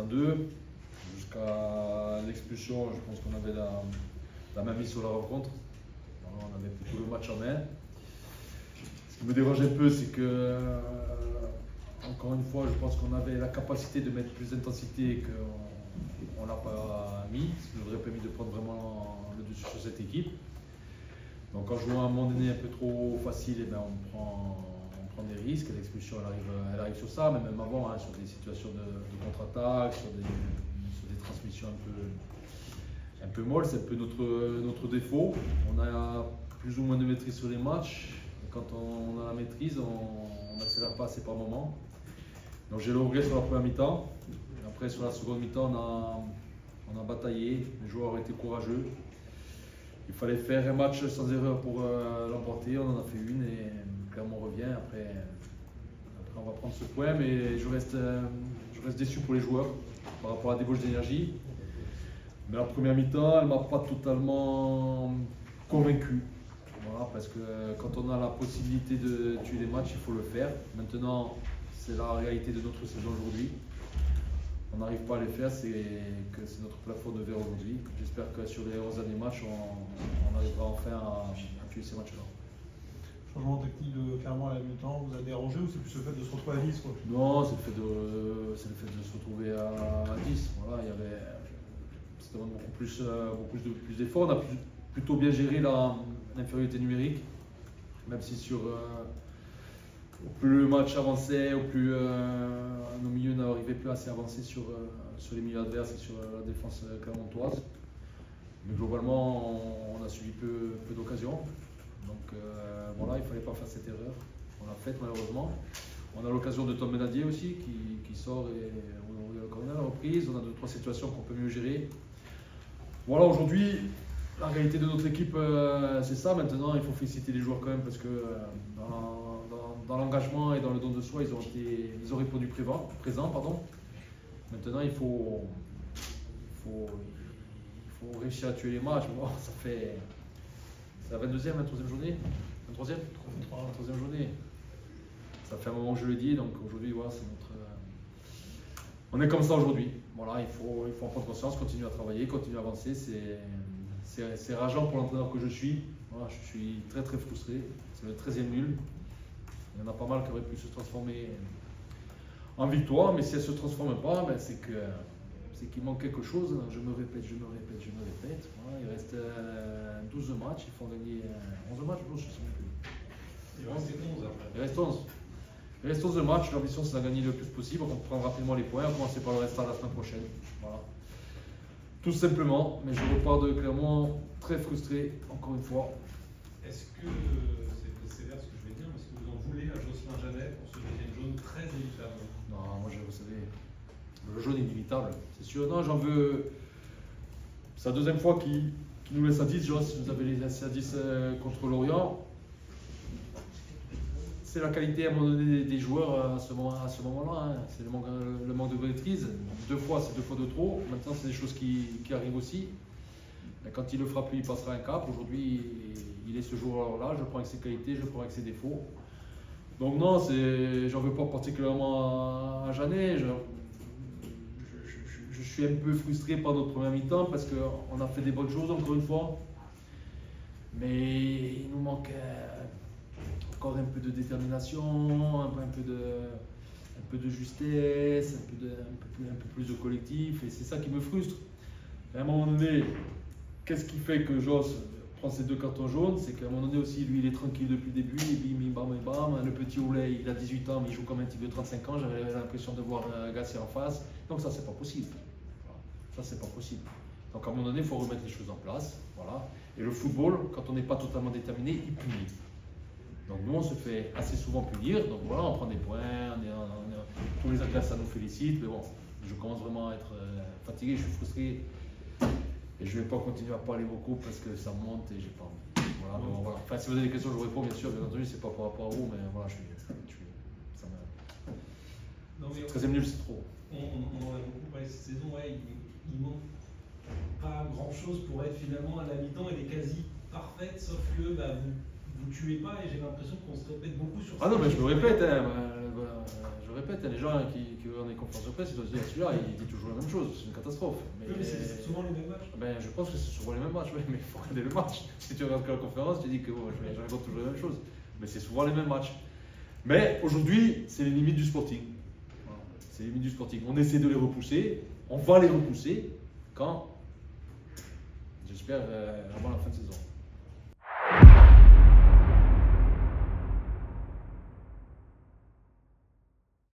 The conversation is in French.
2. Jusqu'à l'expulsion, je pense qu'on avait la main mise sur la rencontre. Voilà, on avait plutôt le match en main. Ce qui me dérange un peu, c'est que, encore une fois, je pense qu'on avait la capacité de mettre plus d'intensité qu'on n'a pas mis, ce qui nous aurait permis de prendre vraiment le dessus sur cette équipe. Donc en jouant à un moment donné un peu trop facile, eh ben, on prend des risques. L'expulsion elle arrive sur ça, mais même avant, hein, sur des situations de contre-attaque, sur des transmissions un peu molles, c'est un peu notre défaut. On a plus ou moins de maîtrise sur les matchs. Et quand on a la maîtrise, on n'accélère pas assez par moment. Donc j'ai le regret sur la première mi-temps. Après sur la seconde mi-temps, on a bataillé. Les joueurs ont été courageux. Il fallait faire un match sans erreur pour l'emporter. On en a fait une et clairement on revient. Après on va prendre ce point, mais je reste déçu pour les joueurs par rapport à la débauche d'énergie. Mais la première mi-temps, elle ne m'a pas totalement convaincu. Voilà, parce que quand on a la possibilité de tuer les matchs, il faut le faire. Maintenant, c'est la réalité de notre saison aujourd'hui. On n'arrive pas à les faire, c'est notre plafond de verre aujourd'hui. J'espère que sur les 11 derniers matchs, on arrivera enfin à tuer ces matchs-là. Changement technique clairement à la mi-temps, vous a dérangé ou c'est plus le fait de se retrouver à 10 quoi? Non, c'est le fait de se retrouver à 10. Voilà, c'était beaucoup plus d'efforts. On a plutôt bien géré l'infériorité numérique, même si au plus le match avançait, au plus nos milieux n'arrivaient plus assez avancés sur les milieux adverses et sur la défense clermontoise. Mais globalement, on a subi peu d'occasions. Donc voilà, il ne fallait pas faire cette erreur. On l'a faite malheureusement. On a l'occasion de Tom Benadier aussi qui sort et on a la reprise. On a 2-3 situations qu'on peut mieux gérer. Voilà, aujourd'hui, la réalité de notre équipe, c'est ça. Maintenant, il faut féliciter les joueurs quand même parce que dans l'engagement et dans le don de soi, ils ont répondu présent. Maintenant, il faut réussir à tuer les matchs. Bon, c'est la 22e, 23e journée 23e 23e journée. Ça fait un moment que je le dis, donc aujourd'hui, voilà, c'est on est comme ça aujourd'hui. Voilà, il faut en prendre conscience, continuer à travailler, continuer à avancer. C'est rageant pour l'entraîneur que je suis. Voilà, je suis très très frustré. C'est le 13e nul. Il y en a pas mal qui auraient pu se transformer en victoire, mais si elle ne se transforme pas, ben c'est qu'il manque quelque chose. Je me répète. Voilà, il reste 12 matchs, il faut en gagner 11 matchs, je ne sais plus. Il reste 11 après. Il reste 11. Il reste 11 matchs, l'ambition c'est de gagner le plus possible, on prend rapidement les points, on commence par le reste à la semaine prochaine. Voilà. Tout simplement, mais je repars de Clermont très frustré, encore une fois. Est-ce que, c'est sévère ce que je vais dire, mais est-ce que vous en voulez à Jocelyn Jeannet pour ce deuxième jaune très évitable? Non, moi vous savez, le jaune est inévitable, c'est sûr. Non, j'en veux. C'est la deuxième fois qu'il nous laisse à 10, Joss, vous avez laissé à 10 contre Lorient. C'est la qualité à un moment donné des joueurs à ce moment-là. Hein. C'est le manque de maîtrise. 2 fois, c'est 2 fois de trop. Maintenant, c'est des choses qui arrivent aussi. Mais quand il le fera plus, il passera un cap. Aujourd'hui, il est ce joueur-là. Je le prends avec ses qualités, je le prends avec ses défauts. Donc non, j'en veux pas particulièrement à Jeannet. Je suis un peu frustré par notre première mi-temps parce qu'on a fait des bonnes choses, encore une fois. Mais il nous manque encore un peu de détermination, un peu de justesse, un peu plus de collectif, et c'est ça qui me frustre. Et à un moment donné, qu'est-ce qui fait que Joss prend ces 2 cartons jaunes? C'est qu'à un moment donné aussi, lui, il est tranquille depuis le début, et bim, bam. Le petit Oulay, il a 18 ans, mais il joue comme un type de 35 ans. J'avais l'impression de voir Gassier en face. Donc ça, c'est pas possible. Voilà. Ça, c'est pas possible. Donc à un moment donné, il faut remettre les choses en place. Voilà. Et le football, quand on n'est pas totalement déterminé, il punit. Donc nous, on se fait assez souvent punir, donc voilà, on prend des points, tous les athlètes, ça nous félicite, mais bon, je commence vraiment à être fatigué, je suis frustré, et je ne vais pas continuer à parler beaucoup parce que ça monte et j'ai pas envie. Voilà, bon, voilà. Enfin, si vous avez des questions, je vous réponds, bien sûr, bien entendu, c'est pas par rapport à vous, mais voilà, ça me... 13e nul, c'est trop. On en a beaucoup parlé cette saison, ouais, il manque pas grand chose pour être finalement à la mi-temps, elle est quasi parfaite, sauf que vous vous tuez pas et j'ai l'impression qu'on se répète beaucoup sur Ah non, mais je me choses. répète, les gens qui ont des conférences de presse, ils doivent se dire celui-là, il dit toujours la même chose, c'est une catastrophe. Oui, mais c'est souvent les mêmes matchs. Ben, je pense que c'est souvent les mêmes matchs, oui, mais il faut regarder le match. Si tu regardes que la conférence, tu dis que je raconte toujours la même chose. Mais c'est souvent les mêmes matchs. Mais aujourd'hui, c'est les limites du sporting. Voilà. C'est les limites du sporting. On essaie de les repousser, on va les repousser quand, j'espère, avant la fin de saison.